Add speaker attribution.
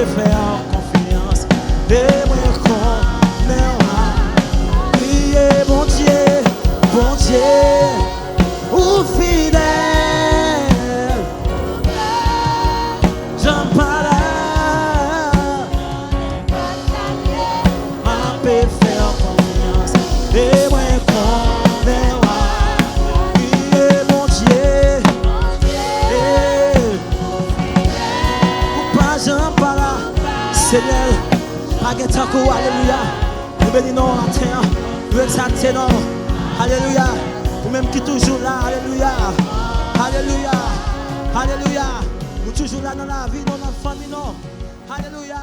Speaker 1: peux faire confiance. Et moi connais priez bon Dieu, ou fidèle. J'en parle, on peut faire confiance. Et moi connais priez bon Dieu, ou pas j'en parle. Seigneur, Agetaku, alléluia. Nous bénissons en terre, nous exaltons. Alléluia. Nous-mêmes qui toujours là, alléluia. Alléluia. Alléluia. Nous toujours là dans la vie, dans la famille, non. Alléluia.